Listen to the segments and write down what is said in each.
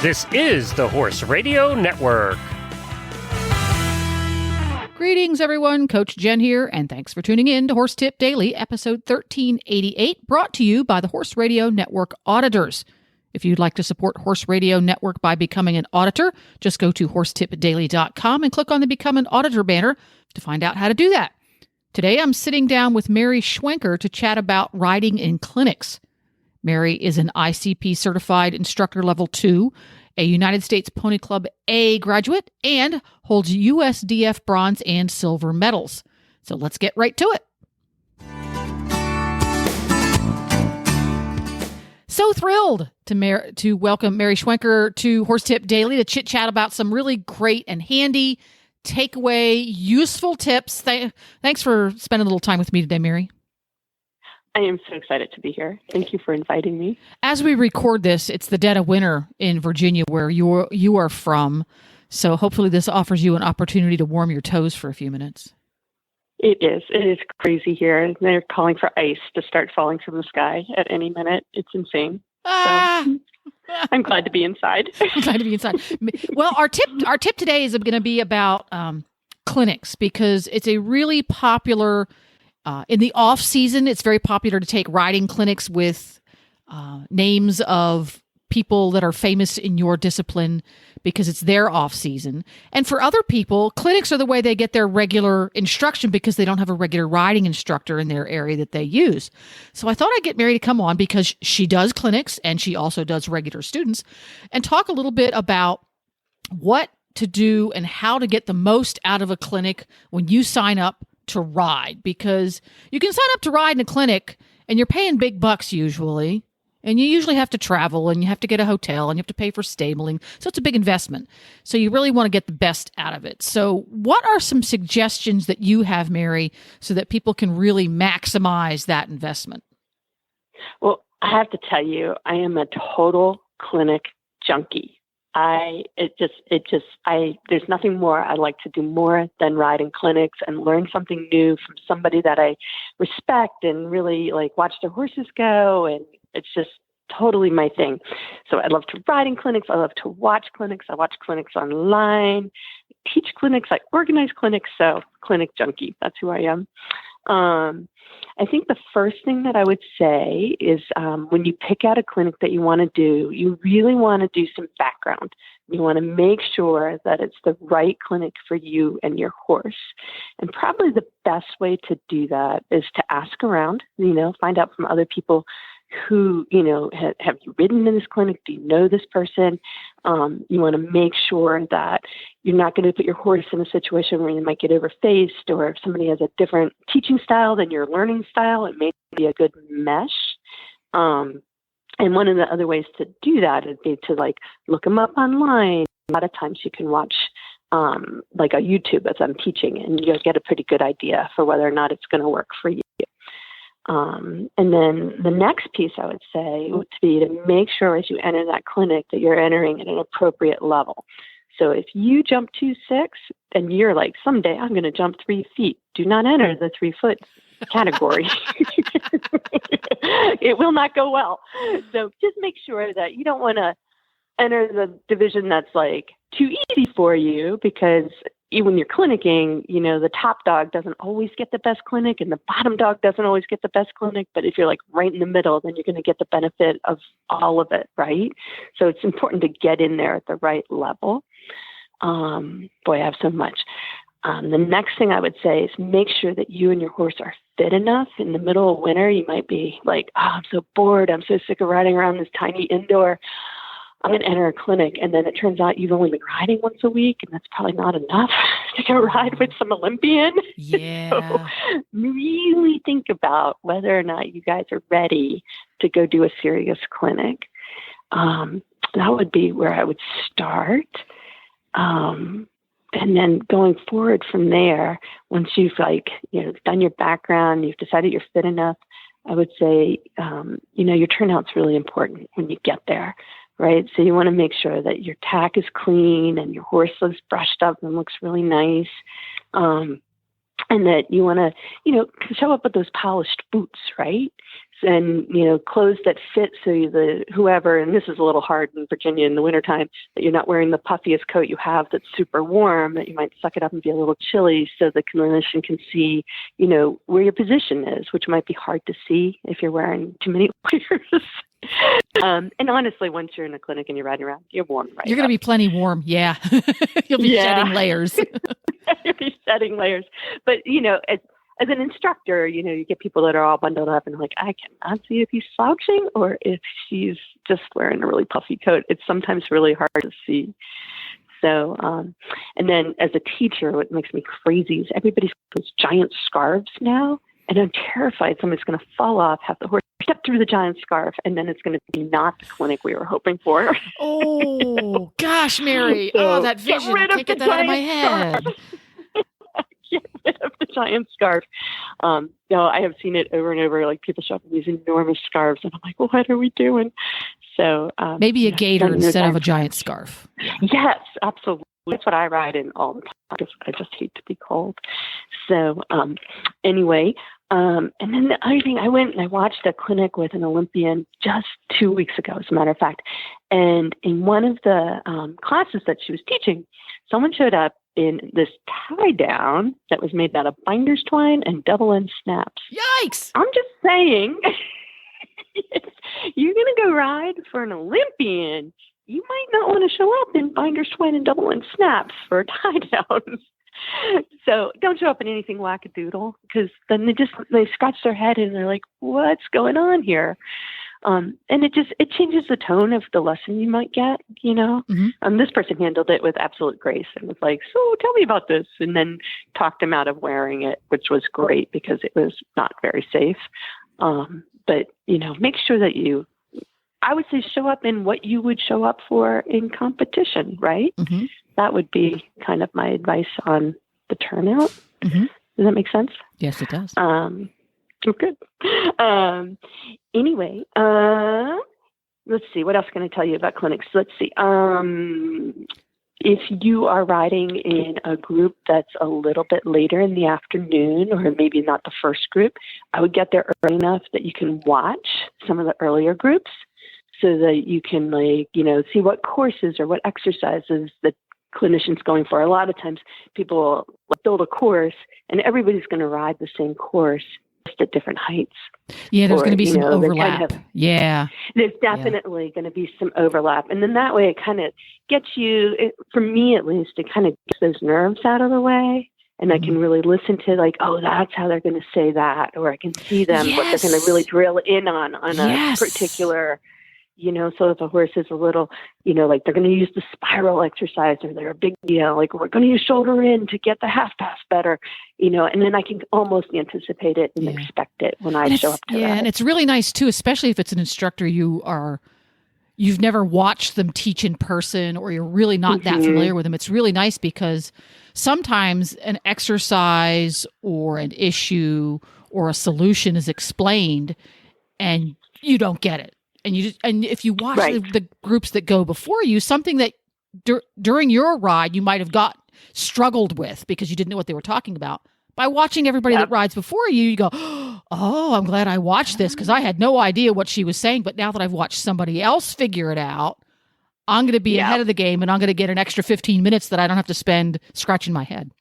This is the Horse Radio Network. Greetings, everyone. Coach Jen here, and thanks for tuning in to Horse Tip Daily, episode 1388, brought to you by the Horse Radio Network Auditors. If you'd like to support Horse Radio Network by becoming an auditor, just go to horsetipdaily.com and click on the Become an Auditor banner to find out how to do that. Today, I'm sitting down with Mary Schwentker to chat about riding in clinics. Mary is an ICP certified instructor level 2, a United States Pony Club A graduate, and holds USDF bronze and silver medals. So let's get right to it. So thrilled to welcome Mary Schwentker to Horse Tip Daily to chit-chat about some really great and handy takeaway, useful tips. Thanks for spending a little time with me today, Mary. I am so excited to be here. Thank you for inviting me. As we record this, it's the dead of winter in Virginia, where you are from. So hopefully this offers you an opportunity to warm your toes for a few minutes. It is. It is crazy here. They're calling for ice to start falling from the sky at any minute. It's insane. So, I'm glad to be inside. I'm glad to be inside. Well, our tip today is going to be about clinics, because it's a really popular. In the off season, it's very popular to take riding clinics with names of people that are famous in your discipline, because it's their off season. And for other people, clinics are the way they get their regular instruction, because they don't have a regular riding instructor in their area that they use. So I thought I'd get Mary to come on, because she does clinics and she also does regular students, and talk a little bit about what to do and how to get the most out of a clinic when you sign up to ride, because you can sign up to ride in a clinic and you're paying big bucks usually, and you usually have to travel and you have to get a hotel and you have to pay for stabling. So it's a big investment. So you really want to get the best out of it. So what are some suggestions that you have, Mary, so that people can really maximize that investment? Well, I have to tell you, I am a total clinic junkie. There's nothing more I like to do more than ride in clinics and learn something new from somebody that I respect and really watch their horses go. And it's just totally my thing. So I love to ride in clinics. I love to watch clinics. I watch clinics online, teach clinics, I organize clinics. So clinic junkie, that's who I am. I think the first thing that I would say is when you pick out a clinic that you want to do, you really want to do some background. You want to make sure that it's the right clinic for you and your horse. And probably the best way to do that is to ask around, find out from other people who, have you ridden in this clinic? Do you know this person? You want to make sure that you're not going to put your horse in a situation where you might get overfaced, or if somebody has a different teaching style than your learning style, it may be a good mesh. And one of the other ways to do that would be to look them up online. A lot of times you can watch a YouTube as I'm teaching, and you'll get a pretty good idea for whether or not it's going to work for you. And then the next piece I would say would be to make sure as you enter that clinic that you're entering at an appropriate level. So if you jump 2.6 and you're like, someday I'm going to jump 3 feet, do not enter the 3-foot category. It will not go well. So just make sure that you don't want to enter the division that's too easy for you, because when you're clinicking, the top dog doesn't always get the best clinic and the bottom dog doesn't always get the best clinic. But if you're right in the middle, then you're going to get the benefit of all of it, right? So it's important to get in there at the right level. Boy, I have so much. The next thing I would say is make sure that you and your horse are fit enough. In the middle of winter, you might be I'm so bored. I'm so sick of riding around this tiny indoor. I'm going to enter a clinic, and then it turns out you've only been riding once a week, and that's probably not enough to go ride with some Olympian. Yeah. So really think about whether or not you guys are ready to go do a serious clinic. That would be where I would start. And then going forward from there, once you've done your background, you've decided you're fit enough, I would say, your turnout's really important when you get there. Right. So you want to make sure that your tack is clean and your horse looks brushed up and looks really nice. and that you want to, show up with those polished boots, right? And, clothes that fit so whoever, and this is a little hard in Virginia in the wintertime, that you're not wearing the puffiest coat you have that's super warm, that you might suck it up and be a little chilly so the clinician can see, where your position is, which might be hard to see if you're wearing too many layers. And honestly, once you're in a clinic and you're riding around, you're warm, right? You're going to be plenty warm. Yeah. You'll be shedding layers. You'll be shedding layers. But, as an instructor, you get people that are all bundled up and like, I cannot see if he's slouching or if she's just wearing a really puffy coat. It's sometimes really hard to see. So, and then as a teacher, what makes me crazy is everybody's got those giant scarves now. And I'm terrified somebody's going to fall off, have the horse step through the giant scarf, and then it's going to be not the clinic we were hoping for. Oh, gosh, Mary. So that vision. I can't get that out of my head. Get rid of the giant scarf. I have seen it over and over. Like people show up in these enormous scarves, and I'm like, well, what are we doing? So maybe a gaiter instead of a giant scarf. Yes, absolutely. That's what I ride in all the time. I just hate to be cold. So anyway, and then the other thing, I went and I watched a clinic with an Olympian just 2 weeks ago, as a matter of fact. And in one of the classes that she was teaching, someone showed up in this tie down that was made out of binder's twine and double end snaps. Yikes! I'm just saying, if you're going to go ride for an Olympian, you might not want to show up in binder's twine and double end snaps for tie downs. So don't show up in anything wackadoodle, because then they scratch their head and they're like, what's going on here? And it changes the tone of the lesson you might get, Mm-hmm. This person handled it with absolute grace and was like, so tell me about this, and then talked him out of wearing it, which was great because it was not very safe. But, make sure that I would say show up in what you would show up for in competition, right? Mm-hmm. That would be kind of my advice on the turnout. Mm-hmm. Does that make sense? Yes, it does. Good. Anyway, let's see. What else can I tell you about clinics? Let's see. If you are riding in a group that's a little bit later in the afternoon, or maybe not the first group, I would get there early enough that you can watch some of the earlier groups so that you can, see what courses or what exercises the clinician's going for. A lot of times people will build a course and everybody's going to ride the same course, just at different heights. Yeah, there's going to be some overlap. There's definitely going to be some overlap. And then that way it kind of gets you, for me at least, it kind of gets those nerves out of the way. And I can really listen to that's how they're going to say that. Or I can see them, what they're going to really drill in on a particular, so if a horse is a little, they're going to use the spiral exercise, or they're a big, we're going to use shoulder in to get the half pass better, and then I can almost anticipate it and expect it when I show up to that. And it's really nice too, especially if it's an instructor you've never watched them teach in person, or you're really not that familiar with them. It's really nice because sometimes an exercise or an issue or a solution is explained and you don't get it. And if you watch the groups that go before you, something that during your ride you might have struggled with because you didn't know what they were talking about. By watching everybody that rides before you, you go, oh, I'm glad I watched this because I had no idea what she was saying. But now that I've watched somebody else figure it out, I'm going to be ahead of the game, and I'm going to get an extra 15 minutes that I don't have to spend scratching my head.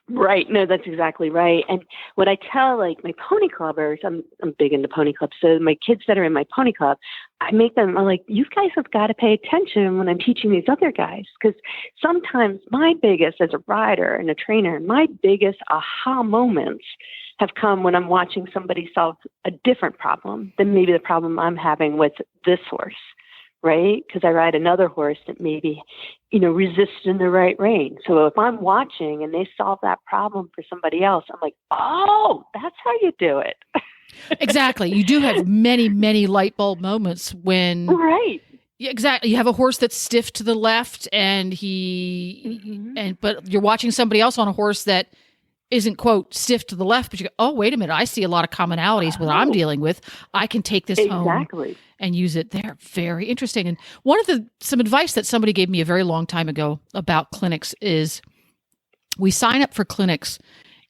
Right. No, that's exactly right. And what I tell my pony clubbers, I'm big into pony clubs. So my kids that are in my pony club, I'm like, you guys have got to pay attention when I'm teaching these other guys. Because sometimes my biggest, as a rider and a trainer, my biggest aha moments have come when I'm watching somebody solve a different problem than maybe the problem I'm having with this horse. Right? Because I ride another horse that maybe, resists in the right rein. So if I'm watching and they solve that problem for somebody else, I'm like, oh, that's how you do it. Exactly. You do have many, many light bulb moments when... Right. Exactly. You have a horse that's stiff to the left but you're watching somebody else on a horse that isn't, quote, stiff to the left, but you go, oh, wait a minute, I see a lot of commonalities with what I'm dealing with. I can take this home and use it there. Very interesting. And some advice that somebody gave me a very long time ago about clinics is we sign up for clinics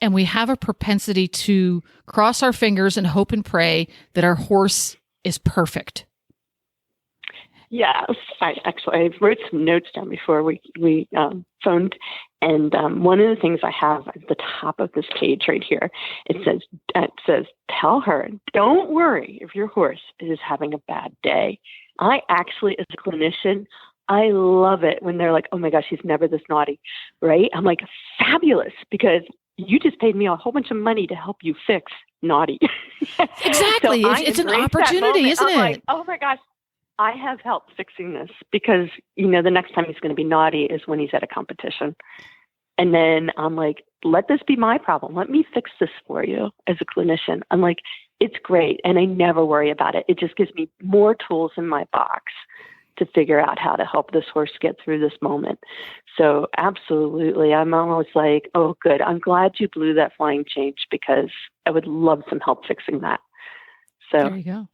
and we have a propensity to cross our fingers and hope and pray that our horse is perfect. Yes, I wrote some notes down before we phoned, and one of the things I have at the top of this page right here, it says, tell her, don't worry if your horse is having a bad day. I actually, as a clinician, I love it when they're like, oh my gosh, he's never this naughty, right? I'm like, fabulous, because you just paid me a whole bunch of money to help you fix naughty. Exactly. So it's an opportunity, isn't it? Like, oh my gosh, I have help fixing this, because, the next time he's going to be naughty is when he's at a competition. And then I'm like, let this be my problem. Let me fix this for you as a clinician. I'm like, it's great. And I never worry about it. It just gives me more tools in my box to figure out how to help this horse get through this moment. So absolutely. I'm almost like, oh, good. I'm glad you blew that flying change, because I would love some help fixing that. So there you go.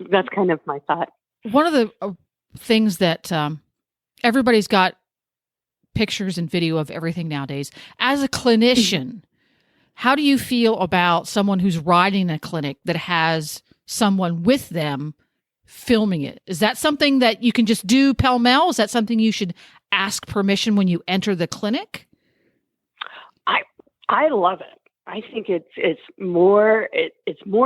That's kind of my thought. One of the things that everybody's got pictures and video of everything nowadays. As a clinician, how do you feel about someone who's riding a clinic that has someone with them filming it? Is that something that you can just do pell-mell? Is that something you should ask permission when you enter the clinic? I love it. I think it's more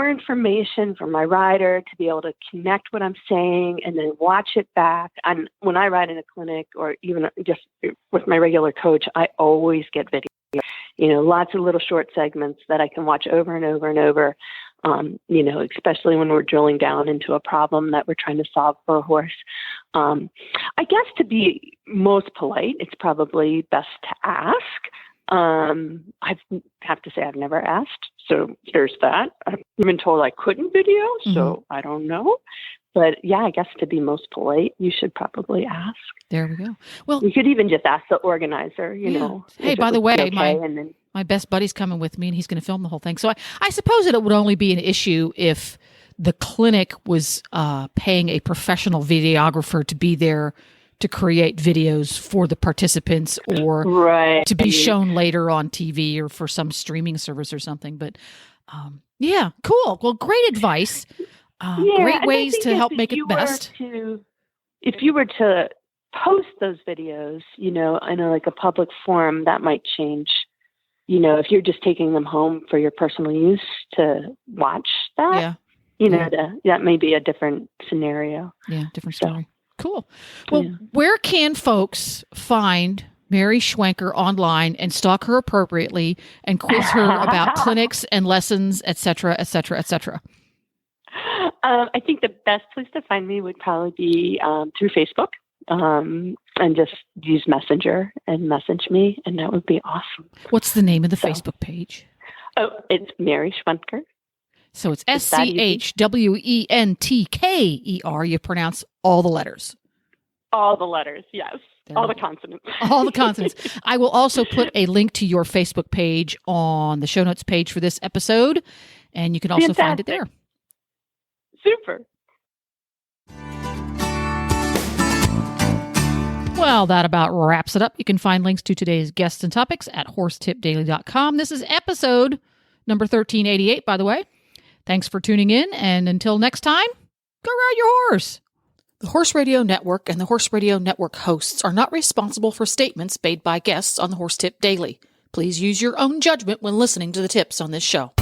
information for my rider to be able to connect what I'm saying and then watch it back. And when I ride in a clinic, or even just with my regular coach, I always get video. Lots of little short segments that I can watch over and over and over. Especially when we're drilling down into a problem that we're trying to solve for a horse. I guess to be most polite, it's probably best to ask. I have to say I've never asked, so there's that. I've been told I couldn't video, so I don't know. But yeah, I guess to be most polite, you should probably ask. There we go. Well, you could even just ask the organizer, you know. Hey, by the way, my best buddy's coming with me, and he's going to film the whole thing. So I suppose that it would only be an issue if the clinic was paying a professional videographer to be there to create videos for the participants, or to be shown later on TV or for some streaming service or something. But yeah, cool. Well, great advice. Great ways to help make it best. If you were to post those videos, in a public forum, that might change. If you're just taking them home for your personal use to watch that, that may be a different scenario. Yeah, different story. Cool. Well, where can folks find Mary Schwentker online and stalk her appropriately and quiz her about clinics and lessons, et cetera, et cetera, et cetera? I think the best place to find me would probably be through Facebook, and just use Messenger and message me, and that would be awesome. What's the name of the Facebook page? Oh, it's Mary Schwentker. So it's SCHWENTKER. You pronounce all the letters. All the letters, yes. All the consonants. All the consonants. I will also put a link to your Facebook page on the show notes page for this episode, and you can also find it there. Super. Well, that about wraps it up. You can find links to today's guests and topics at horsetipdaily.com. This is episode number 1388, by the way. Thanks for tuning in, and until next time, go ride your horse. The Horse Radio Network and the Horse Radio Network hosts are not responsible for statements made by guests on the Horse Tip Daily. Please use your own judgment when listening to the tips on this show.